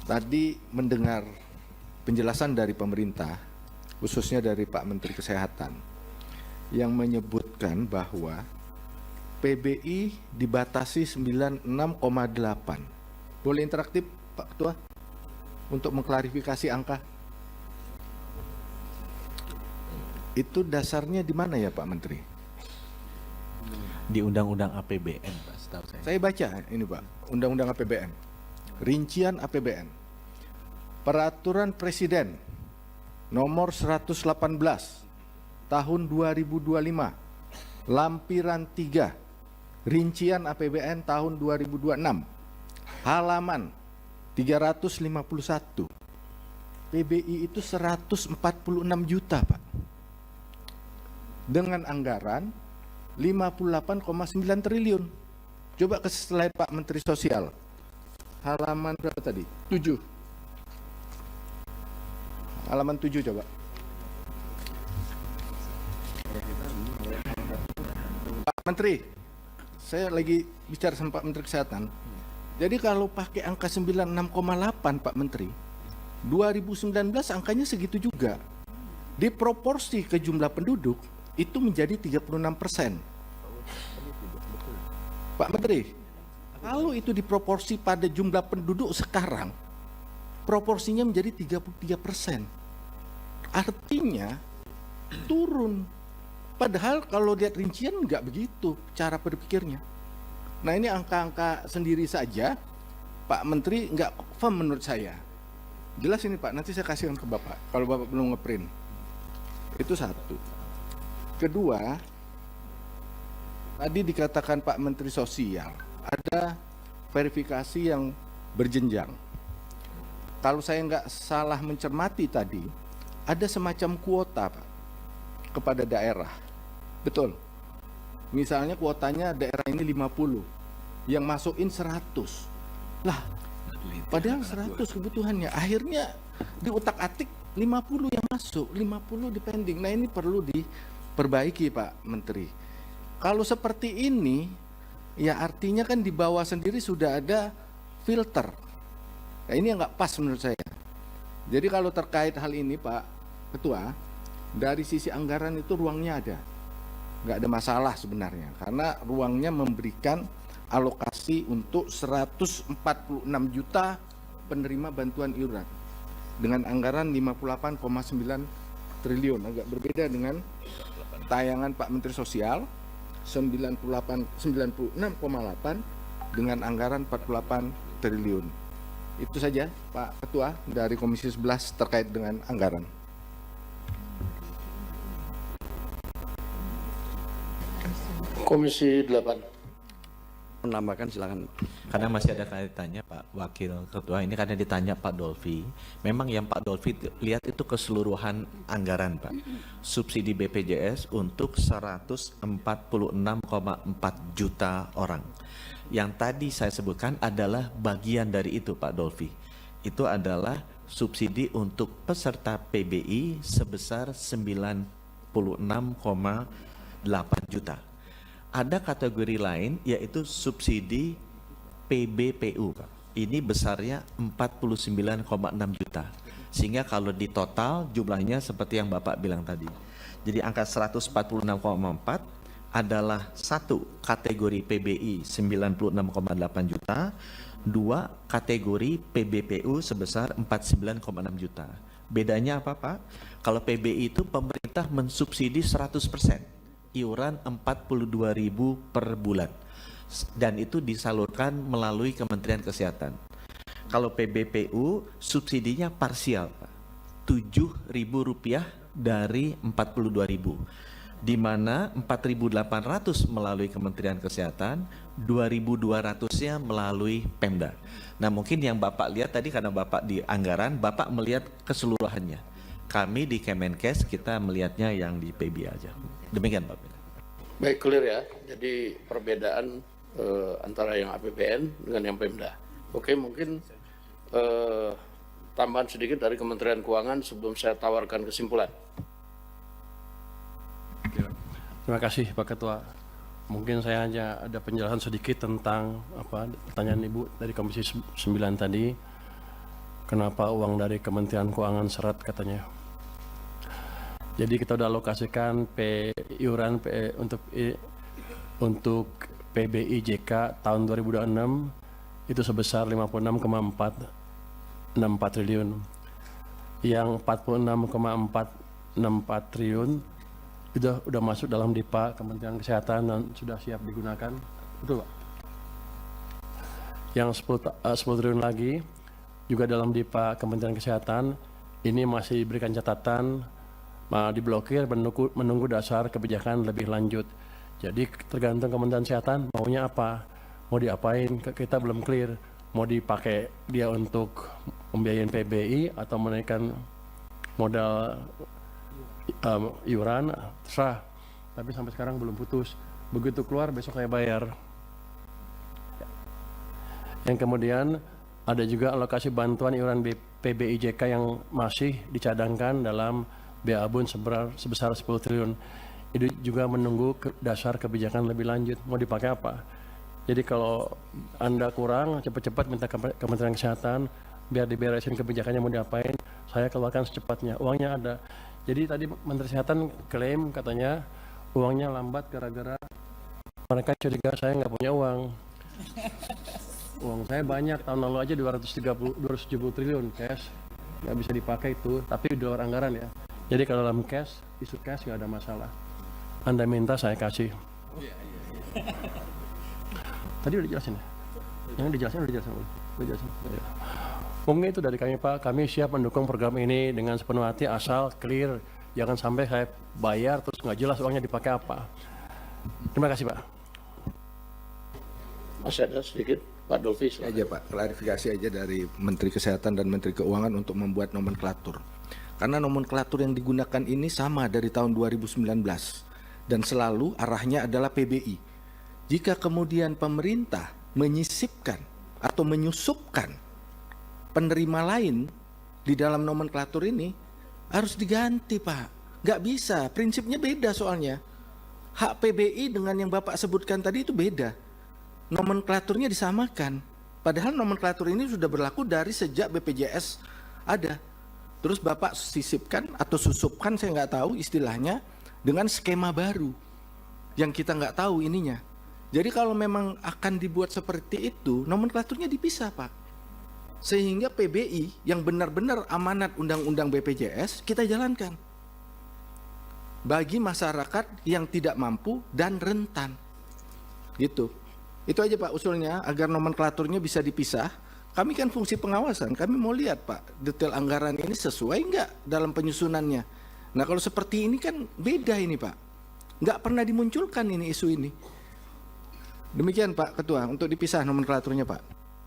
Tadi mendengar penjelasan dari pemerintah, khususnya dari Pak Menteri Kesehatan, yang menyebutkan bahwa PBI dibatasi 96,8. Boleh interaktif Pak Ketua untuk mengklarifikasi angka? Itu dasarnya di mana ya Pak Menteri? Di Undang-Undang APBN, Pak, setahu saya. Saya baca ini Pak, Undang-Undang APBN, rincian APBN, Peraturan Presiden Nomor 118 Tahun 2025, Lampiran 3, Rincian APBN tahun 2026, halaman 351. PBI itu 146 juta Pak, dengan anggaran 58,9 triliun. Coba ke slide Pak Menteri Sosial. Halaman berapa tadi? 7. Halaman 7 coba. Pak Menteri, saya lagi bicara sama Pak Menteri Kesehatan. Jadi kalau pakai angka 96,8 Pak Menteri, 2019 angkanya segitu juga. Diproporsi ke jumlah penduduk, itu menjadi 36%. Pak Menteri, kalau itu diproporsi pada jumlah penduduk sekarang, proporsinya menjadi 33%. Artinya turun. Padahal kalau lihat rincian nggak begitu cara berpikirnya. Nah ini angka-angka sendiri saja, Pak Menteri nggak firm menurut saya. Jelas ini Pak, nanti saya kasihkan ke Bapak, kalau Bapak belum ngeprint. Itu satu. Kedua, tadi dikatakan Pak Menteri Sosial, ada verifikasi yang berjenjang. Kalau saya nggak salah mencermati tadi, ada semacam kuota Pak, kepada daerah. Betul. Misalnya kuotanya daerah ini 50, yang masukin 100. Lah, padahal 100 kebutuhannya. Akhirnya diutak-atik 50 yang masuk, 50 di pending. Nah ini perlu diperbaiki Pak Menteri. Kalau seperti ini, ya artinya kan di bawah sendiri sudah ada filter. Nah ini yang nggak pas menurut saya. Jadi kalau terkait hal ini Pak Ketua, dari sisi anggaran itu ruangnya ada. Nggak ada masalah sebenarnya, karena ruangnya memberikan alokasi untuk 146 juta penerima bantuan iuran dengan anggaran 58,9 triliun. Agak berbeda dengan tayangan Pak Menteri Sosial 96,8 dengan anggaran 48 triliun. Itu saja Pak Ketua dari Komisi 11 terkait dengan anggaran. Komisi 8. Menambahkan silakan. Karena masih ada kaitannya Pak Wakil Ketua, ini karena ditanya Pak Dolfi. Memang yang Pak Dolfi lihat itu keseluruhan anggaran Pak. Subsidi BPJS untuk 146,4 juta orang. Yang tadi saya sebutkan adalah bagian dari itu Pak Dolfi. Itu adalah subsidi untuk peserta PBI sebesar 96,8 juta. Ada kategori lain yaitu subsidi PBPU. Ini besarnya 49,6 juta. Sehingga kalau di total jumlahnya seperti yang Bapak bilang tadi. Jadi angka 146,4 adalah satu kategori PBI 96,8 juta, dua kategori PBPU sebesar 49,6 juta. Bedanya apa Pak? Kalau PBI itu pemerintah mensubsidi 100%. Iuran 42.000 per bulan dan itu disalurkan melalui Kementerian Kesehatan. Kalau PBPU subsidinya parsial Pak, Rp7.000 dari 42.000, di mana 4.800 melalui Kementerian Kesehatan, 2.200-nya melalui Pemda. Nah mungkin yang Bapak lihat tadi karena Bapak di anggaran, Bapak melihat keseluruhannya. Kami di Kemenkes kita melihatnya yang di PB aja. Demikian Pak. Baik, clear ya. Jadi perbedaan antara yang APBN dengan yang Pemda. Oke, mungkin tambahan sedikit dari Kementerian Keuangan sebelum saya tawarkan kesimpulan. Terima kasih Pak Ketua. Mungkin saya hanya ada penjelasan sedikit tentang pertanyaan Ibu dari Komisi 9 tadi. kenapa uang dari Kementerian Keuangan seret katanya. Jadi kita udah alokasikan iuran untuk PBIJK tahun 2026 itu sebesar 56,464 triliun. Yang 46,464 triliun itu udah masuk dalam DIPA Kementerian Kesehatan dan sudah siap digunakan. Betul, Pak? Yang 10 triliun lagi juga dalam DIPA Kementerian Kesehatan ini masih diberikan catatan diblokir menunggu dasar kebijakan lebih lanjut. Jadi tergantung Kementerian Kesehatan maunya apa, mau diapain, kita belum clear. Mau dipakai dia untuk membiayain PBI atau menaikkan modal iuran, terserah. Tapi sampai sekarang belum putus. Begitu keluar besok saya bayar. Yang kemudian ada juga alokasi bantuan iuran PBIJK yang masih dicadangkan dalam BABUN sebesar 10 triliun. Itu juga menunggu dasar kebijakan lebih lanjut. Mau dipakai apa? Jadi kalau Anda kurang, cepat-cepat minta Kementerian Kesehatan biar diberesin kebijakannya mau diapain, saya keluarkan secepatnya. Uangnya ada. Jadi tadi Menteri Kesehatan klaim katanya uangnya lambat gara-gara mereka curiga saya nggak punya uang. Uang saya banyak, tahun lalu aja 270 triliun cash, nggak bisa dipakai itu, tapi di luar anggaran ya. Jadi kalau dalam cash, isu cash nggak ada masalah. Anda minta saya kasih. Tadi udah dijelasin ya? Yang dijelasin udah dijelasin. Ya. Mungkin itu dari kami Pak, kami siap mendukung program ini dengan sepenuh hati asal clear. Jangan sampai saya bayar terus nggak jelas uangnya dipakai apa. Terima kasih Pak. Masih ada sedikit, Pak Dolfi. Aja Pak, klarifikasi aja dari Menteri Kesehatan dan Menteri Keuangan untuk membuat nomenklatur. Karena nomenklatur yang digunakan ini sama dari tahun 2019 dan selalu arahnya adalah PBI. Jika kemudian pemerintah menyisipkan atau menyusupkan penerima lain di dalam nomenklatur ini, harus diganti Pak. Nggak bisa, prinsipnya beda soalnya. Hak PBI dengan yang Bapak sebutkan tadi itu beda. Nomenklaturnya disamakan. Padahal nomenklatur ini sudah berlaku dari sejak BPJS ada. Terus Bapak sisipkan atau susupkan, saya nggak tahu istilahnya, dengan skema baru yang kita nggak tahu ininya. Jadi kalau memang akan dibuat seperti itu, nomenklaturnya dipisah Pak. Sehingga PBI yang benar-benar amanat undang-undang BPJS kita jalankan. Bagi masyarakat yang tidak mampu dan rentan. Gitu. Itu aja Pak usulnya, agar nomenklaturnya bisa dipisah. Kami kan fungsi pengawasan, kami mau lihat Pak, detail anggaran ini sesuai nggak dalam penyusunannya. Nah kalau seperti ini kan beda ini Pak. Nggak pernah dimunculkan ini isu ini. Demikian Pak Ketua, untuk dipisah nomenklaturnya Pak.